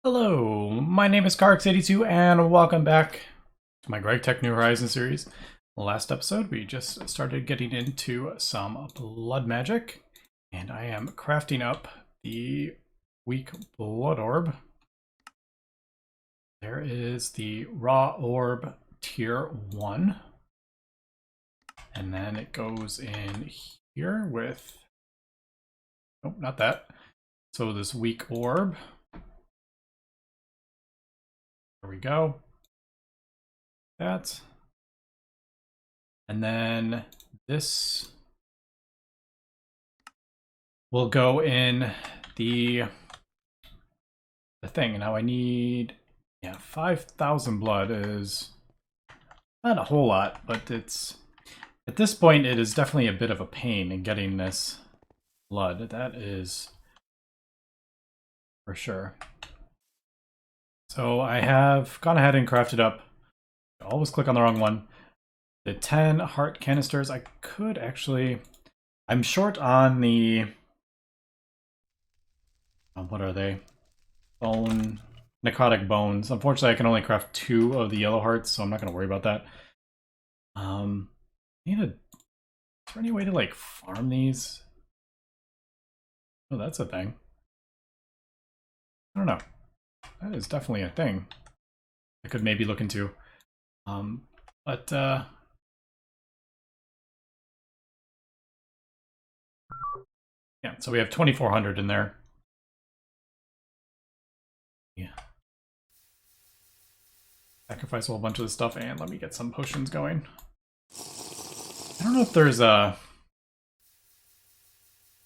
Hello, my name is Carx82 and welcome back to my Gregtech New Horizons series. Last episode we just started getting into some blood magic and I am crafting up the weak Blood Orb. There is the Raw Orb tier 1 and then it goes in here with, nope, not that. So this weak orb. There we go. That. And then this will go in the thing. Now I need, 5,000 blood is not a whole lot, but it's, at this point it is definitely a bit of a pain in getting this blood. That is for sure. So I have gone ahead and crafted up, I always click on the wrong one, the 10 heart canisters. I could actually, I'm short on the, what are they? Necrotic bones. Unfortunately, I can only craft 2 of the yellow hearts, so I'm not going to worry about that. Is there any way to like farm these? Oh, that's a thing. I don't know. That is definitely a thing I could maybe look into. Yeah, so we have 2,400 in there. Yeah. Sacrifice a whole bunch of this stuff and let me get some potions going. I don't know if there's a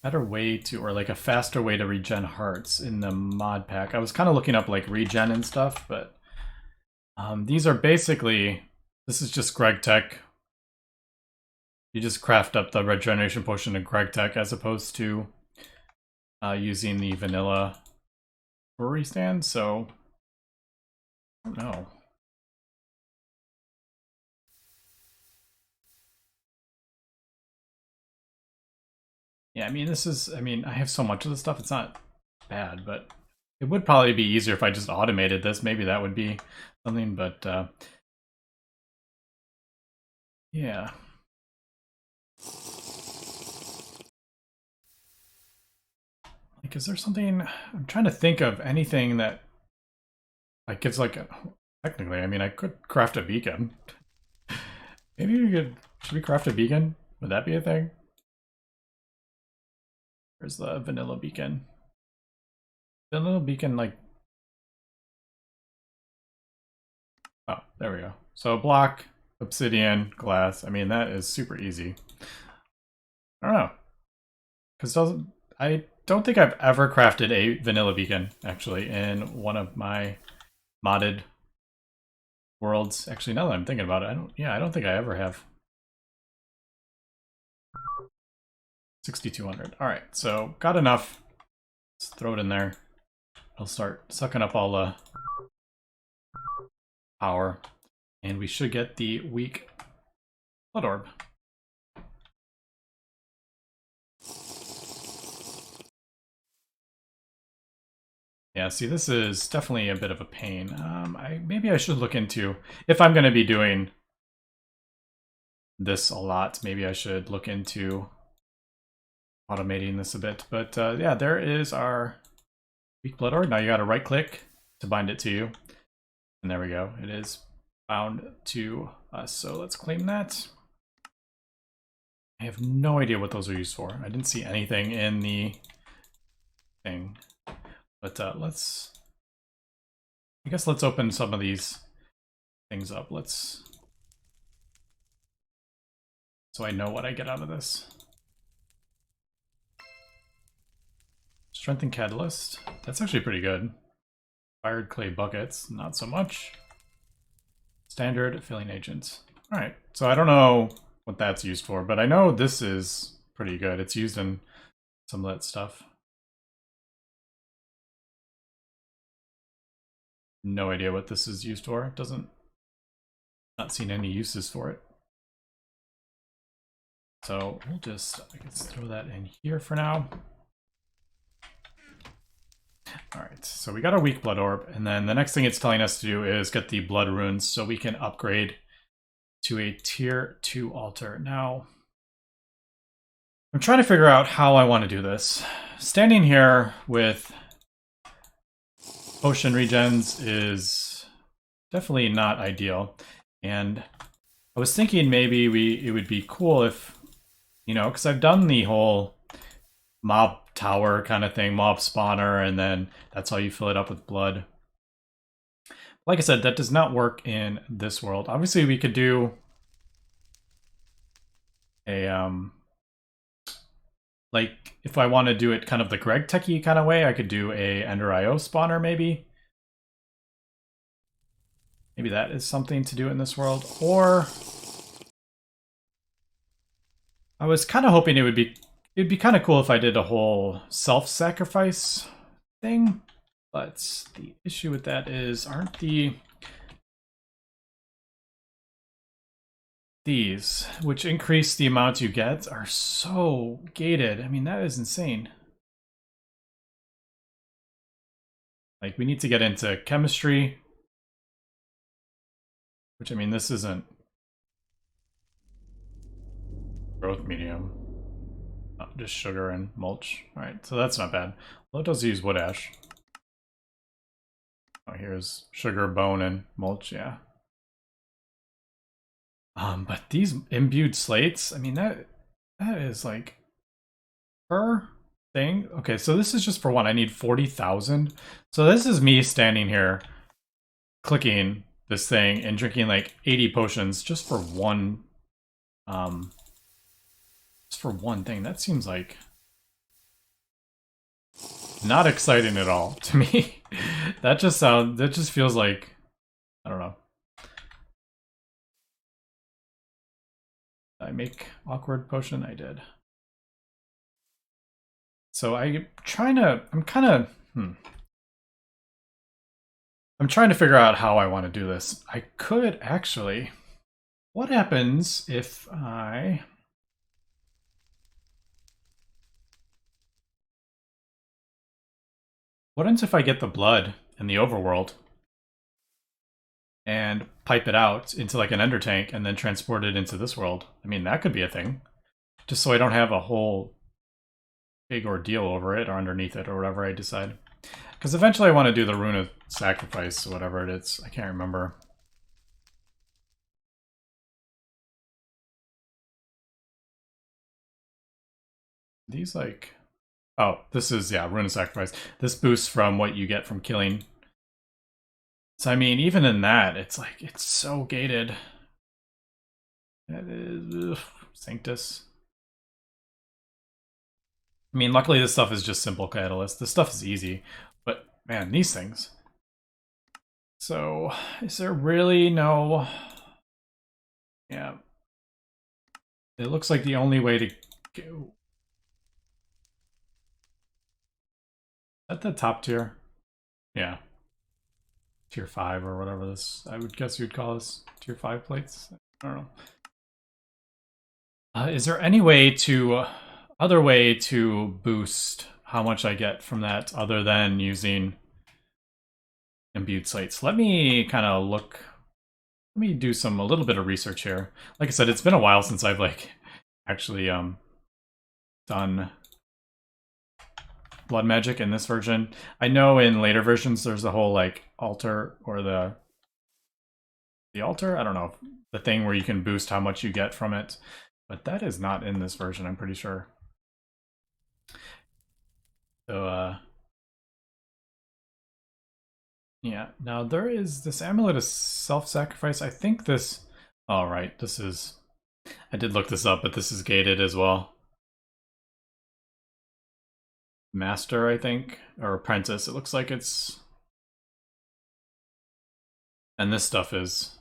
better way to, or like a faster way to regen hearts in the mod pack. I was kind of looking up like regen and stuff, but these are basically, this is just Gregtech. You just craft up the regeneration potion in Gregtech as opposed to using the vanilla brewery stand, so I don't know. Yeah, I mean, I have so much of this stuff, it's not bad, but it would probably be easier if I just automated this. Maybe that would be something, but yeah. Like, is there something, I'm trying to think of anything that like gives like a, technically, I mean, I could craft a beacon. Maybe should we craft a beacon? Would that be a thing? Where's the vanilla beacon? Vanilla beacon, like, oh, there we go. So block, obsidian, glass. I mean, that is super easy. I don't know. Because I don't think I've ever crafted a vanilla beacon, actually, in one of my modded worlds. Actually, now that I'm thinking about it, I don't think I ever have. 6,200. All right, so got enough. Let's throw it in there. It'll start sucking up all the power, and we should get the weak Blood Orb. Yeah, see, this is definitely a bit of a pain. Maybe I should look into, if I'm going to be doing this a lot, maybe I should look into automating this a bit. But yeah, there is our weak Blood Orb. Now you got to right click to bind it to you. And there we go. It is bound to us. So let's claim that. I have no idea what those are used for. I didn't see anything in the thing. But I guess let's open some of these things up. So I know what I get out of this. Strengthen Catalyst. That's actually pretty good. Fired Clay Buckets, not so much. Standard Filling Agent. Alright, so I don't know what that's used for, but I know this is pretty good. It's used in some of that stuff. No idea what this is used for. Not seen any uses for it. So we'll just, I guess, throw that in here for now. Alright, so we got our weak Blood Orb, and then the next thing it's telling us to do is get the Blood Runes so we can upgrade to a Tier 2 altar. Now, I'm trying to figure out how I want to do this. Standing here with potion regens is definitely not ideal, and I was thinking maybe it would be cool if, you know, because I've done the whole mob tower kind of thing, mob spawner, and then that's how you fill it up with blood. Like I said, that does not work in this world. Obviously, we could do a, like, if I want to do it kind of the Gregtech kind of way, I could do a Ender IO spawner, maybe. Maybe that is something to do in this world. Or I was kind of hoping it'd be kind of cool if I did a whole self-sacrifice thing. But the issue with that is, aren't these, which increase the amount you get, are so gated. I mean, that is insane. Like, we need to get into chemistry. Which, I mean, this isn't growth medium. Oh, just sugar and mulch. Alright, so that's not bad. Well, it does use wood ash. Oh, here's sugar, bone, and mulch, yeah. But these imbued slates, I mean, that is like per thing. Okay, so this is just for one. I need 40,000. So this is me standing here clicking this thing and drinking like 80 potions just for one thing. That seems like not exciting at all to me. That just feels like, I don't know. Did I make awkward potion? I did. So I'm trying to figure out how I want to do this. I could actually, what happens if what happens if I get the blood in the overworld and pipe it out into like an ender tank and then transport it into this world? I mean, that could be a thing. Just so I don't have a whole big ordeal over it or underneath it or whatever I decide. Because eventually I want to do the Rune of Sacrifice, whatever it is. I can't remember. These like... Oh, this is, yeah, Rune of Sacrifice. This boosts from what you get from killing. So, I mean, even in that, it's like, it's so gated. That is... Sanctus. I mean, luckily this stuff is just simple catalyst. This stuff is easy. But, man, these things. So, is there really no... Yeah. It looks like the only way to go... At the top tier? Yeah. Tier 5 or whatever this... I would guess you'd call this Tier 5 plates? I don't know. Is there any way to... other way to boost how much I get from that other than using imbued slates? Let me kind of look... Let me do a little bit of research here. Like I said, it's been a while since I've like actually done blood magic in this version. I know in later versions there's a whole like altar or the altar. I don't know, the thing where you can boost how much you get from it, but that is not in this version. I'm pretty sure. So yeah. Now there is this amulet of self-sacrifice. I think this. All right, this is. I did look this up, but this is gated as well. Master, I think, or apprentice. It looks like it's... And this stuff is...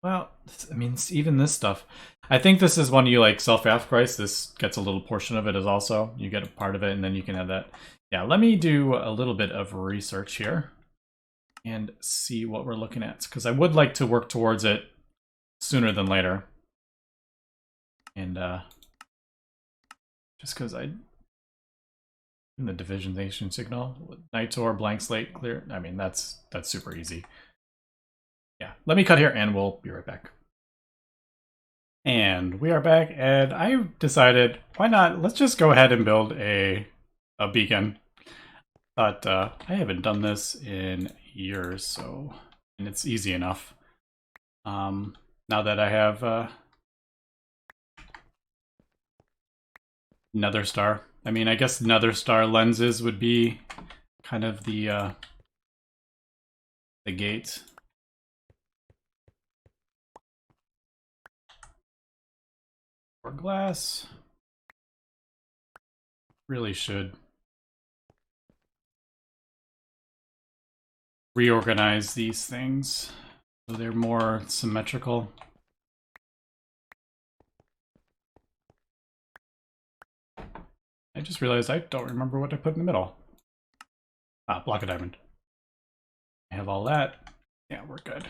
Well, I mean, even this stuff. I think this is when you like self-sacrifice. This gets a little portion of it as also. You get a part of it, and then you can have that. Yeah, let me do a little bit of research here and see what we're looking at, because I would like to work towards it sooner than later. And just because In the divisionation signal, Knight's Orb, blank slate, clear. I mean, that's super easy. Yeah, let me cut here and we'll be right back. And we are back, and I decided, why not, let's just go ahead and build a beacon. Thought, I haven't done this in years, so, and it's easy enough. Now that I have Nether Star. I mean, I guess Nether Star lenses would be kind of the gate. Or glass. Really should reorganize these things so they're more symmetrical. I just realized I don't remember what I put in the middle. Ah, block of diamond. I have all that. Yeah, we're good.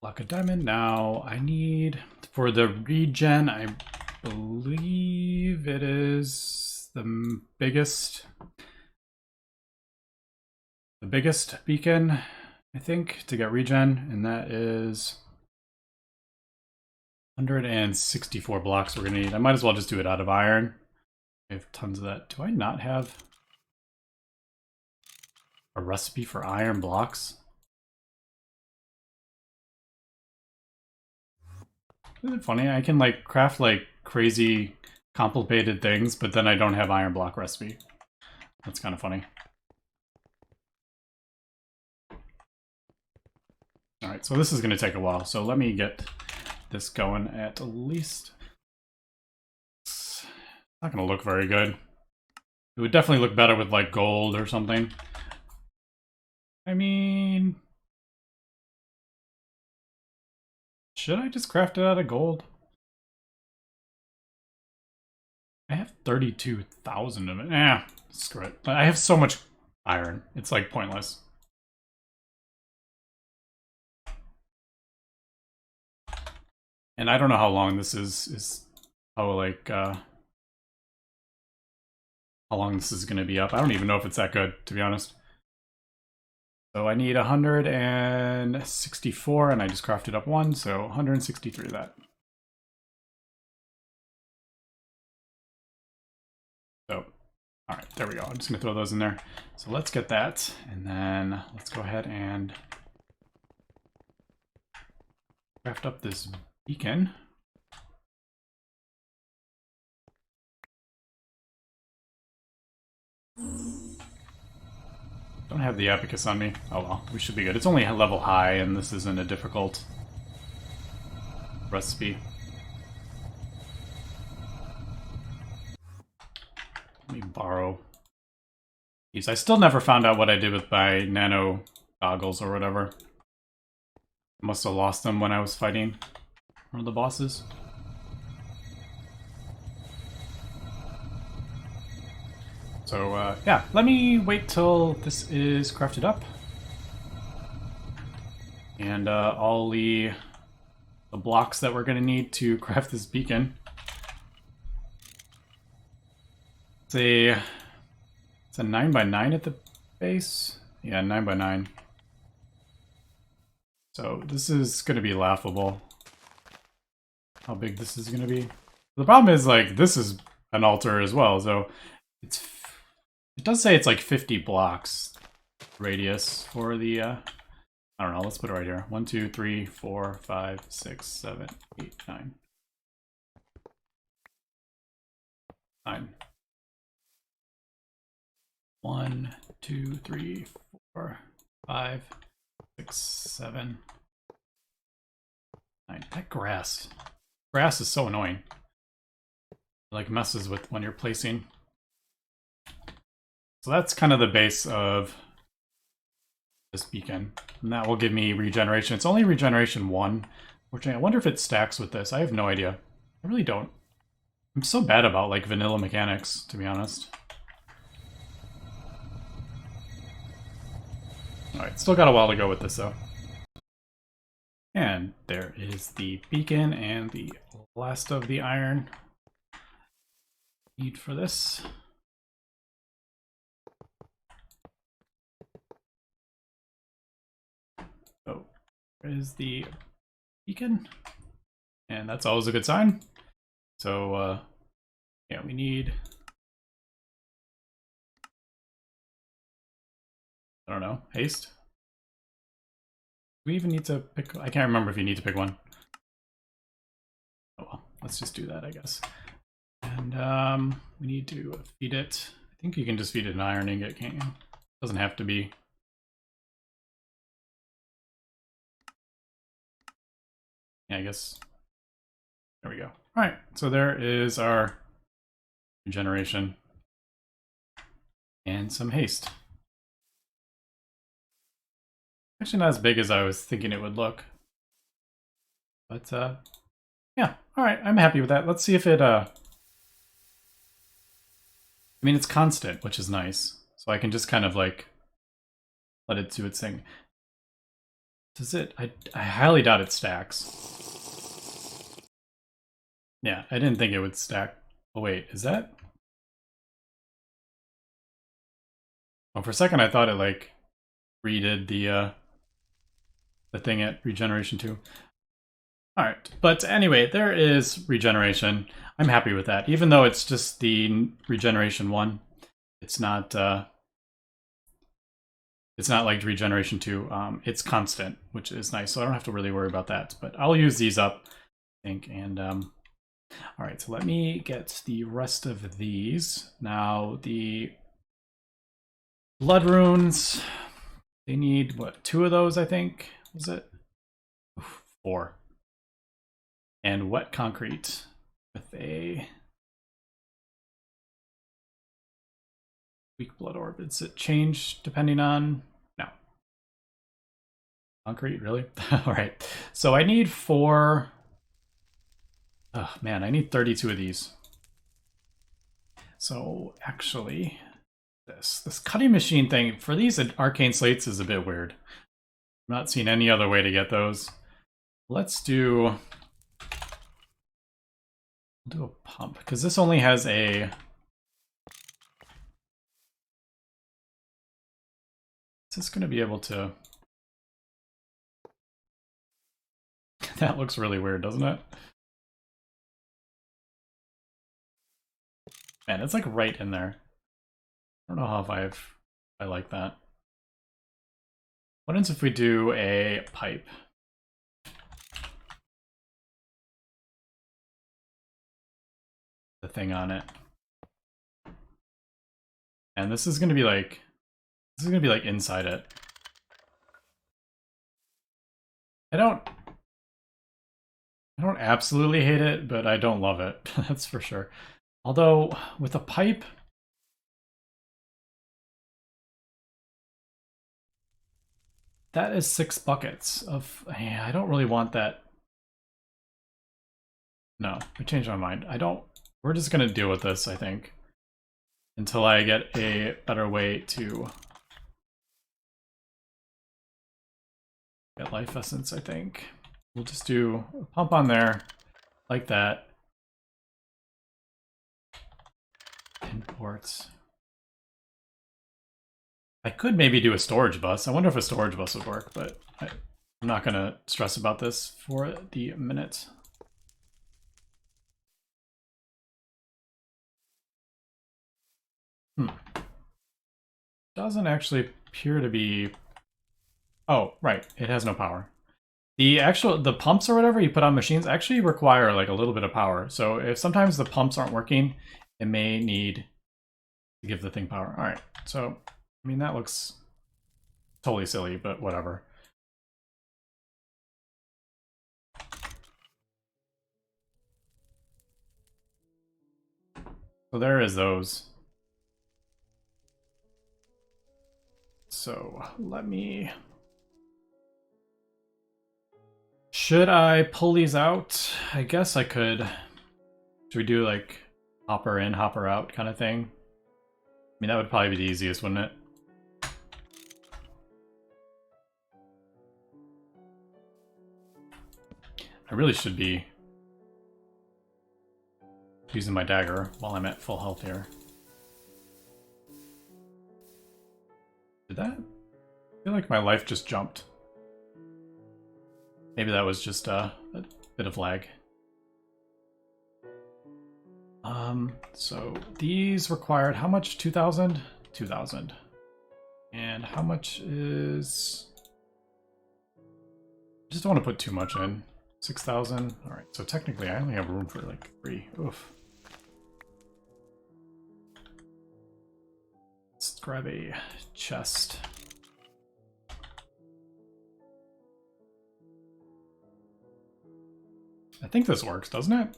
Block of diamond. Now I need, for the regen, I believe it is the biggest beacon, I think, to get regen, and that is 164 blocks we're gonna need. I might as well just do it out of iron. I have tons of that. Do I not have a recipe for iron blocks? Isn't it funny? I can like craft like crazy complicated things, but then I don't have iron block recipe. That's kind of funny. Alright, so this is going to take a while, so let me get this going at least. It's not going to look very good. It would definitely look better with like gold or something. I mean, should I just craft it out of gold? I have 32,000 of it. Eh, screw it. I have so much iron. It's like pointless. And I don't know how long this is how like how long this is gonna be up. I don't even know if it's that good, to be honest. So I need 164, and I just crafted up one, so 163 of that. So, alright, there we go. I'm just gonna throw those in there. So let's get that, and then let's go ahead and craft up this beacon. Don't have the Epicus on me. Oh well, we should be good. It's only a level high, and this isn't a difficult recipe. Let me borrow these. I still never found out what I did with my nano goggles or whatever. Must have lost them when I was fighting one of the bosses. So, yeah, let me wait till this is crafted up. And all the blocks that we're going to need to craft this beacon. It's a 9x9 at the base. Yeah, 9x9. So this is going to be laughable. How big this is going to be. The problem is, like, this is an altar as well, so it does say it's like 50 blocks radius for the, I don't know, let's put it right here. 1, 2, 3, 4, 5, 6, 7, 8, 9. 9. 1, 2, 3, 4, 5, 6, 7, 9. That grass. Grass is so annoying. It, like, messes with when you're placing. So that's kind of the base of this beacon. And that will give me regeneration. It's only regeneration 1. Fortunately, I wonder if it stacks with this. I have no idea. I really don't. I'm so bad about, like, vanilla mechanics, to be honest. Alright, still got a while to go with this, though. And there is the beacon and the last of the iron need for this. So there is the beacon, and that's always a good sign. So yeah, we need, I don't know, haste. Do we even need to pick? I can't remember if you need to pick one. Oh well, let's just do that, I guess. And we need to feed it. I think you can just feed it an iron ingot, can't you? Doesn't have to be. Yeah, I guess. There we go. All right, so there is our regeneration and some haste. Actually not as big as I was thinking it would look. But yeah, all right, I'm happy with that. Let's see if it I mean, it's constant, which is nice. So I can just kind of like let it do its thing. Does it? I highly doubt it stacks. Yeah, I didn't think it would stack. Oh wait, is that? Oh, for a second I thought it like redid the thing at regeneration 2. Alright, but anyway, there is regeneration. I'm happy with that. Even though it's just the regeneration 1, it's not like regeneration 2. It's constant, which is nice, so I don't have to really worry about that. But I'll use these up, I think, and alright, so let me get the rest of these. Now, the blood runes, they need, what, 2 of those, I think? Was it? Oof, 4. And wet concrete with a weak blood orb. Does it change depending on? No. Concrete, really? Alright, so I need 4. Oh man, I need 32 of these. So actually, this cutting machine thing for these arcane slates is a bit weird. I'm not seeing any other way to get those. Let's do a pump, because this only has a... Is this going to be able to... That looks really weird, doesn't it? Man, it's like right in there. I don't know how I like that. What happens if we do a pipe? The thing on it. And this is gonna be like inside it. I don't absolutely hate it, but I don't love it. That's for sure. Although with a pipe, that is 6 buckets of... Yeah, I don't really want that. No, I changed my mind. I don't... We're just gonna deal with this, I think, until I get a better way to get life essence, I think. We'll just do a pump on there, like that. Imports. I could maybe do a storage bus. I wonder if a storage bus would work, but I'm not gonna stress about this for the minute. Doesn't actually appear to be... Oh, right, it has no power. The pumps or whatever you put on machines actually require like a little bit of power. So if sometimes the pumps aren't working, it may need to give the thing power. All right, so I mean that looks totally silly, but whatever. So there is those. So let me... Should I pull these out? I guess I could. Should we do like hopper in, hopper out kind of thing? I mean, that would probably be the easiest, wouldn't it? I really should be using my dagger while I'm at full health here. Did that? I feel like my life just jumped. Maybe that was just a bit of lag. So these required how much? 2,000? 2,000. And how much is... I just don't want to put too much in. 6,000. Alright, so technically I only have room for like 3. Oof. Let's grab a chest. I think this works, doesn't it?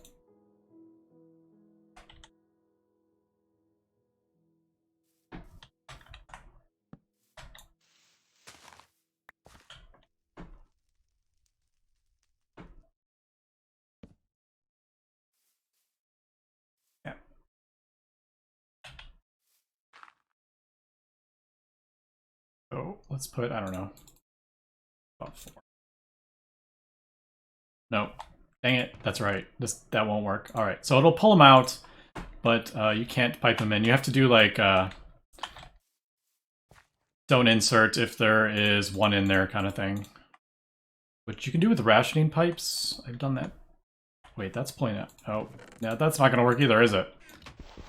Yeah. So let's put, I don't know, about 4. Nope. Dang it, that's right. That won't work. Alright, so it'll pull them out, but you can't pipe them in. You have to do like don't insert if there is one in there kind of thing. Which you can do with rationing pipes. I've done that. Wait, that's pulling it. Oh, yeah, that's not going to work either, is it?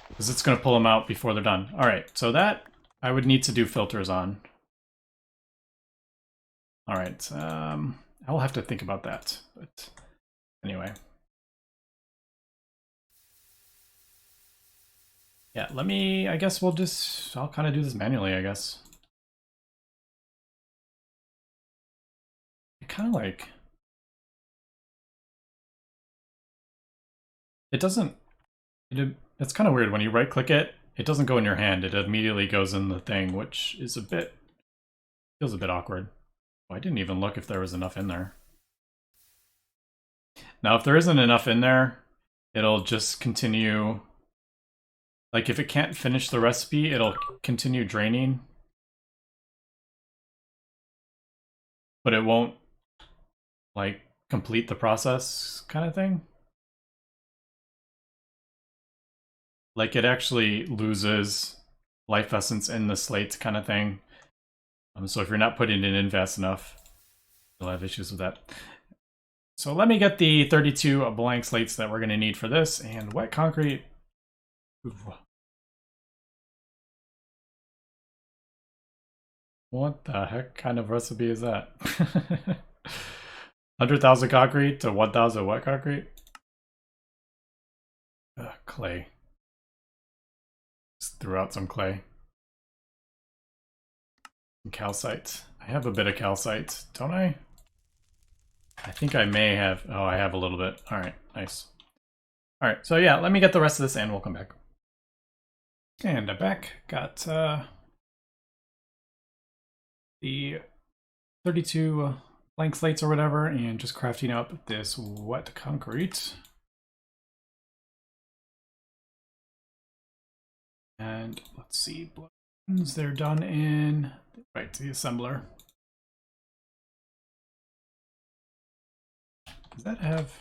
Because it's going to pull them out before they're done. Alright, so that I would need to do filters on. Alright, I'll have to think about that. But anyway. Yeah, I guess I'll kind of do this manually, I guess. It kind of like... It doesn't... It's kind of weird. When you right-click it, it doesn't go in your hand. It immediately goes in the thing, which is feels a bit awkward. Oh, I didn't even look if there was enough in there. Now, if there isn't enough in there, it'll just continue... Like, if it can't finish the recipe, it'll continue draining. But it won't, like, complete the process kind of thing. Like, it actually loses life essence in the slates kind of thing. So if you're not putting it in fast enough, you'll have issues with that. So let me get the 32 blank slates that we're going to need for this, and wet concrete. Ooh. What the heck kind of recipe is that? 100,000 concrete to 1,000 wet concrete? Clay. Just threw out some clay. And calcite. I have a bit of calcite, don't I? I think I may have... Oh, I have a little bit. Alright, nice. Alright, so yeah, let me get the rest of this and we'll come back. And I'm back. Got the 32 blank slates or whatever, and just crafting up this wet concrete. And let's see, they're done in, right, the assembler. Does that have,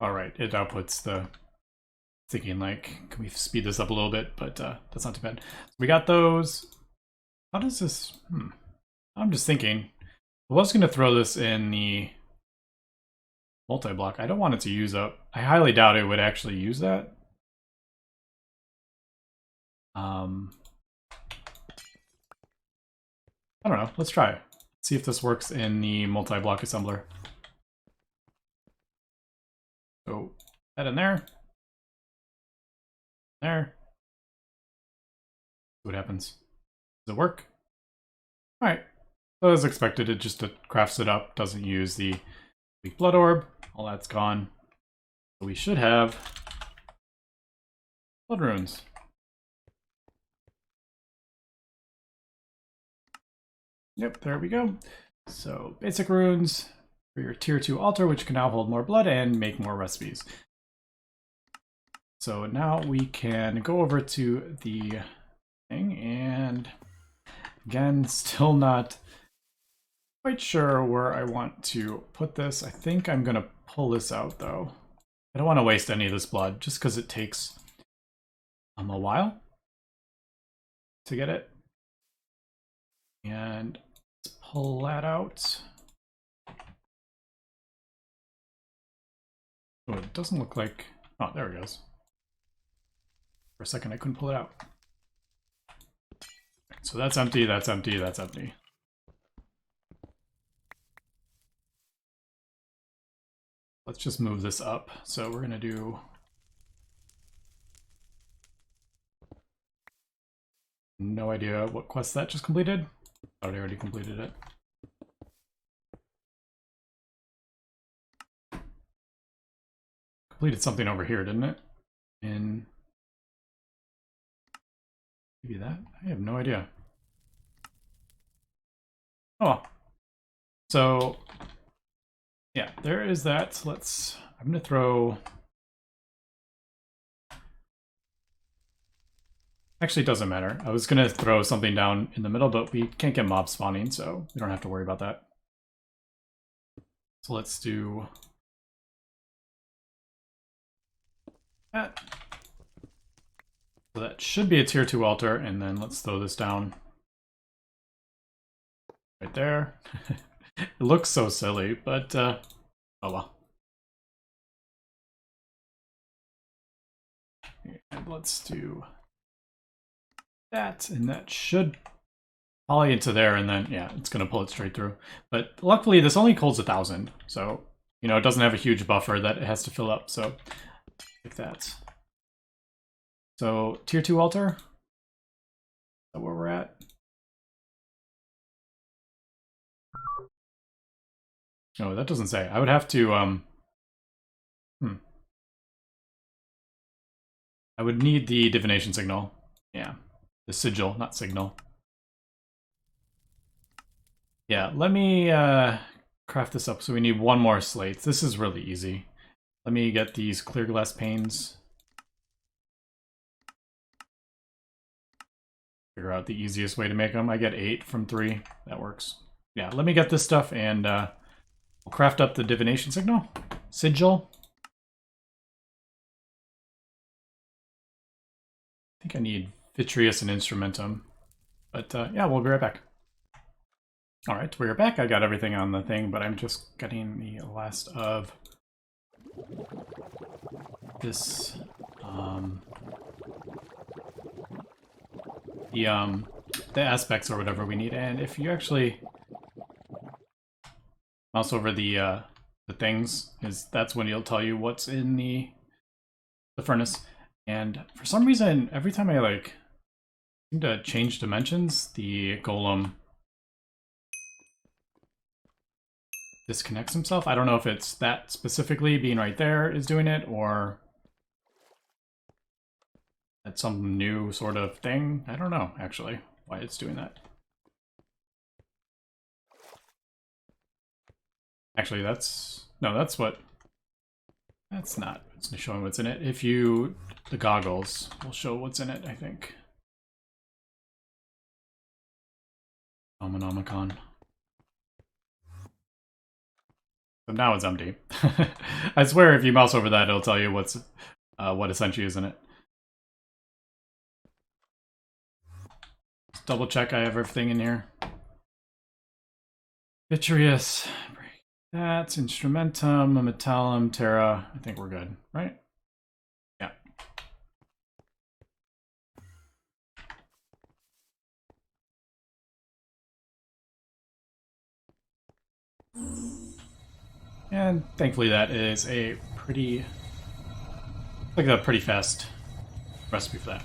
all right, it outputs the, thinking like, can we speed this up a little bit, but that's not too bad. So we got those. How does this, I'm just thinking, I was gonna throw this in the multi-block. I don't want it to use up, I highly doubt it would actually use that. I don't know, let's try it. See if this works in the multi-block assembler. So, that in there. There. See what happens. Does it work? Alright. So as expected, it just crafts it up, doesn't use the weak blood orb. All that's gone. So we should have blood runes. Yep, there we go. So basic runes for your tier 2 altar, which can now hold more blood and make more recipes. So now we can go over to the thing, and again, still not quite sure where I want to put this. I think I'm going to pull this out, though. I don't want to waste any of this blood, just because it takes a while to get it. And let's pull that out. Oh, it doesn't look like... Oh, there it goes. For a second, I couldn't pull it out. So that's empty, that's empty, that's empty. Let's just move this up. So we're gonna do... No idea what quest that just completed. Thought I already completed it. Completed something over here, didn't it? In... Maybe that? I have no idea. Oh. So... Yeah, there is that. Let's... I'm gonna throw... Actually, it doesn't matter. I was gonna throw something down in the middle, but we can't get mob spawning, so we don't have to worry about that. So let's do that. So that should be a tier 2 altar, and then let's throw this down right there. It looks so silly, but oh well. And let's do that, and that should poly into there, and then yeah, it's gonna pull it straight through. But luckily this only holds 1,000, so you know it doesn't have a huge buffer that it has to fill up, so like that. So tier 2 altar, is that where we're at? Oh, that doesn't say. I would have to I would need the divination signal. Yeah. The sigil, not signal. Yeah, let me craft this up. So we need one more slate. This is really easy. Let me get these clear glass panes. Figure out the easiest way to make them. I get 8 from 3. That works. Yeah, let me get this stuff and we'll craft up the divination signal. Sigil. I think I need Vitreous and Instrumentum. But yeah, we'll be right back. Alright, we're back. I got everything on the thing, but I'm just getting the last of this the aspects or whatever we need. And if you actually mouse over the things, that's when it'll tell you what's in the furnace. And for some reason, every time I like seem to change dimensions, the golem disconnects himself. I don't know if it's that specifically being right there is doing it, or that's some new sort of thing. I don't know, actually, why it's doing that. Actually, that's not it's showing what's in it. If you, the goggles will show what's in it, I think. Omonomicon. So now it's empty. I swear if you mouse over that, it'll tell you what's what essentially is in it. Just double check I have everything in here. Vitreous. That's Instrumentum, Metallum, Terra. I think we're good, right? Yeah. And thankfully that is a pretty fast recipe for that.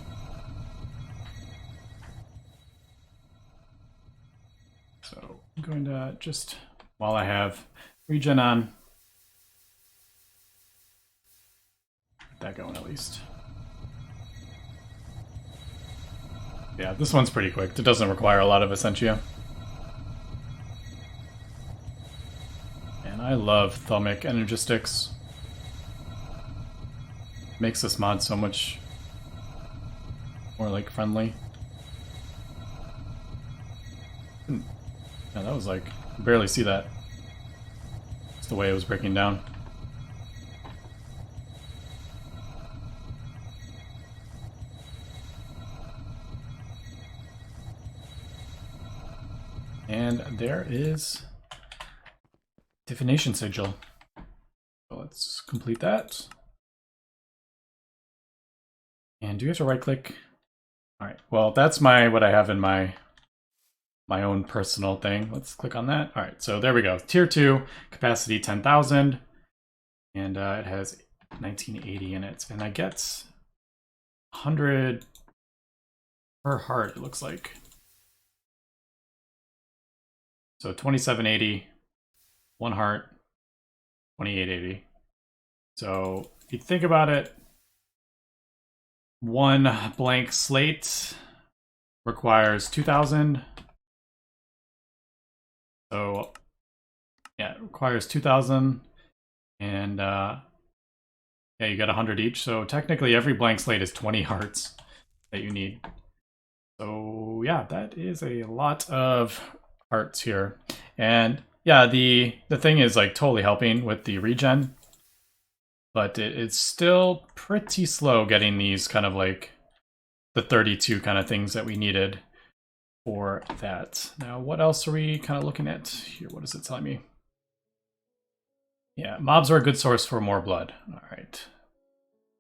So I'm going to just, while I have regen on, get that going at least. Yeah, this one's pretty quick. It doesn't require a lot of Essentia. And I love Thalmic Energistics. Makes this mod so much more like friendly. Yeah, that was like barely see that. It's the way it was breaking down. And there is divination sigil. So let's complete that. And do you have to right click? All right, well, that's what I have in my own personal thing. Let's click on that. All right, so there we go. Tier 2, capacity 10,000. And it has 1980 in it. And I get 100 per heart, it looks like. So 2780, 1 heart, 2880. So if you think about it, 1 blank slate requires 2,000. So yeah, it requires 2,000, and yeah, you get 100 each. So technically, every blank slate is 20 hearts that you need. So yeah, that is a lot of hearts here, and yeah, the thing is like totally helping with the regen, but it's still pretty slow getting these kind of like the 32 kind of things that we needed for that. Now, what else are we kind of looking at here? What is it telling me? Yeah, mobs are a good source for more blood. All right.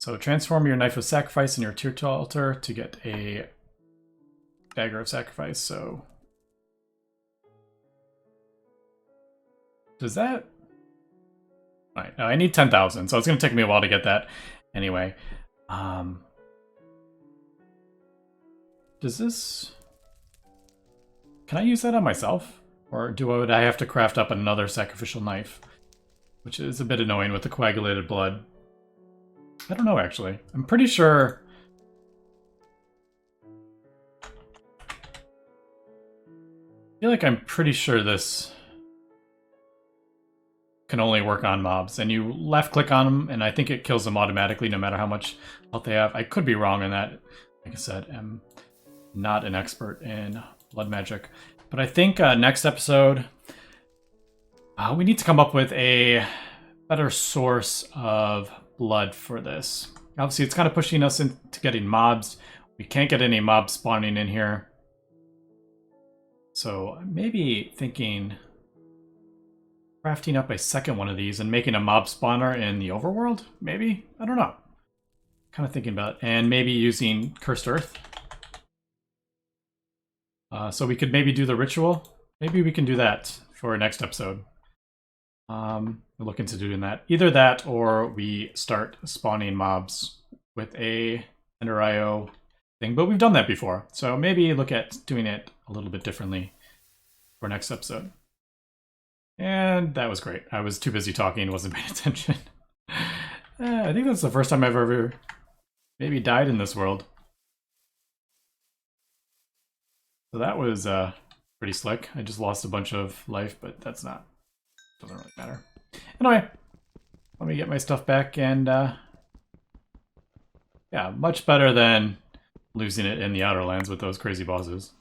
So transform your Knife of Sacrifice in your Tier 2 altar to get a Dagger of Sacrifice. So does that? All right, now I need 10,000, so it's going to take me a while to get that anyway. Does this... Can I use that on myself? Or would I have to craft up another sacrificial knife? Which is a bit annoying with the coagulated blood. I don't know, actually. I'm pretty sure... I feel like I'm pretty sure this can only work on mobs. And you left click on them, and I think it kills them automatically no matter how much health they have. I could be wrong on that. Like I said, I'm not an expert in blood magic. But I think next episode, we need to come up with a better source of blood for this. Obviously, it's kind of pushing us into getting mobs. We can't get any mobs spawning in here. So maybe thinking crafting up a second one of these and making a mob spawner in the overworld, maybe? I don't know. Kind of thinking about it. And maybe using Cursed Earth. So we could maybe do the ritual. Maybe we can do that for next episode. We're looking to doing that. Either that or we start spawning mobs with a Ender IO thing. But we've done that before. So maybe look at doing it a little bit differently for next episode. And that was great. I was too busy talking, wasn't paying attention. I think that's the first time I've ever maybe died in this world. So that was pretty slick. I just lost a bunch of life, but doesn't really matter. Anyway, let me get my stuff back, and yeah, much better than losing it in the Outer Lands with those crazy bosses.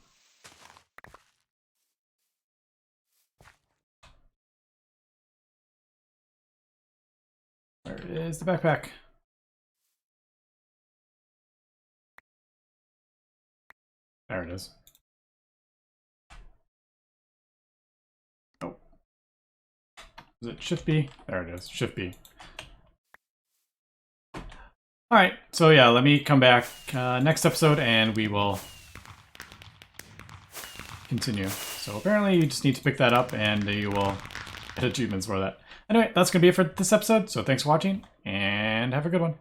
Where is the backpack? There it is. Oh. Is it Shift B? There it is. Shift B. Alright, so yeah, let me come back next episode and we will continue. So apparently you just need to pick that up and you will get achievements for that. Anyway, that's going to be it for this episode, so thanks for watching and have a good one.